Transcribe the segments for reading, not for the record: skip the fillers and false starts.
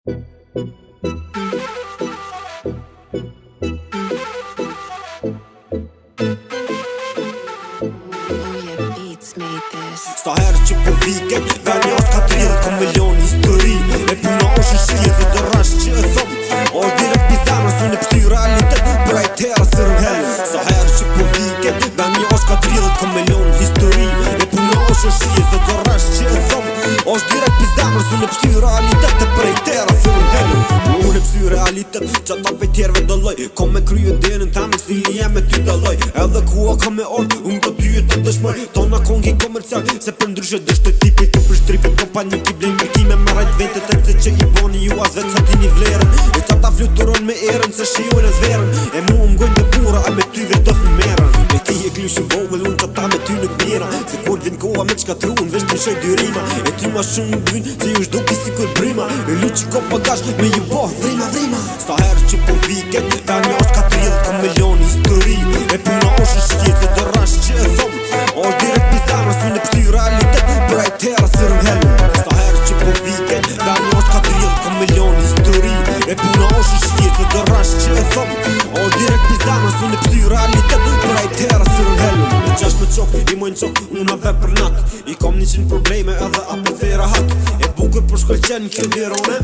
Sta herë që po viket, veni është ka 30 milion histori. E puna është shqiet dhe të rash që e thëm o direkt pizamër, su në pështy realitet për ajt herë së rëmhellë. Sta herë që po viket, veni është ka 30 milion histori. E puna është shqiet dhe të rash që e thëm është direkt pizamër, su në pështy realitet për ajt herë së rëmhellë. Unë e pështy realitet që ta për tjerve dëlloj, kom me kryo denën tamë si li jem me ty dëlloj. Edhe kua ka me orë, unë të ty e të dëshmoj, tona kongi komercial, se për ndryshe dështoj tipi të për shtripit kompani ki blejnë kërkime me rajt ventet e që i boni ju as vetë sa ti një vlerën. E qa ta fluturon me erën se shion e zverën, e mu mgojnë dhe pura a me ty vërdof në merën. E ti e glushin vogël unë ta me ty nuk mira, se kur vin koha me qka truun vesh të shoj dyrima. E ty ma shumë byn se ju shduki si kur brima, e lu që ko bagash me ju boh vrima. Sta herë që po viket, veni është ka 30 milion histori. E puna është shqiet dhe të rash që e thëm o direkt pizamër, su në pështy realitet për ajt herë së rëmhellë. Sta herë që po viket, veni është ka 30 milion histori. E puna është shqiet dhe të rash që e thëm o direkt pizamër, su në pështy realitet për ajt herë së rëmhellë. E qash me qok, i mojnë qok, una ve për nat, i kom 100 probleme edhe apo thera hat. E bukur për shkolqen kjo vjerone,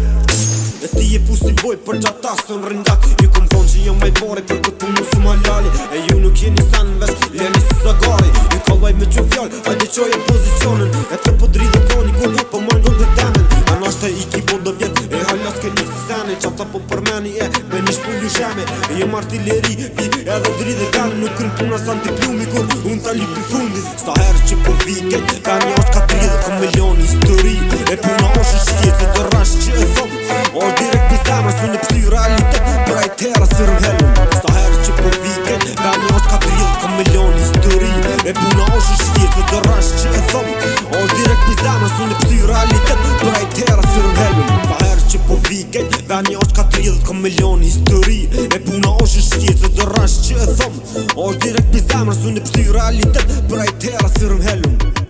e ti e pusi boj për gjata së në rindak. Ju kom thonë që jam maj bari për këtë punu su ma lali, e ju nuk jeni sanë vesh, leni si zagari. Ju kallaj me që fjall, hajde qoj e pozicionin, e të po dridhe toni kur po marrë dhe temen. Anashta i ki po do vjet, e halja s'ke një si sene, që ata po përmeni e me një shpullu sheme. E jem artilleri, vi edhe dridhe vene, nuk kryn puna sa antiplumi kur unë ta lipi fundit. Sta herë që po viket, veni është ka 30 milion histori. E puna është shqiet dhe të rash që e thëm o direkt pizamër, su në pështy realitet për ajt herë së rëmhellë. Sta herë që po viket, veni është ka 30 milion histori. E puna është shqiet dhe të rash që e thëm o direkt pizamër, su në pështy realitet për ajt herë së rëmhellë. Sta herë që po viket, veni është ka 30 milion histori. E puna është shqiet dhe të rash që e thëm o direkt pizamër, su në pështy realitet për ajt herë së rëmhellë.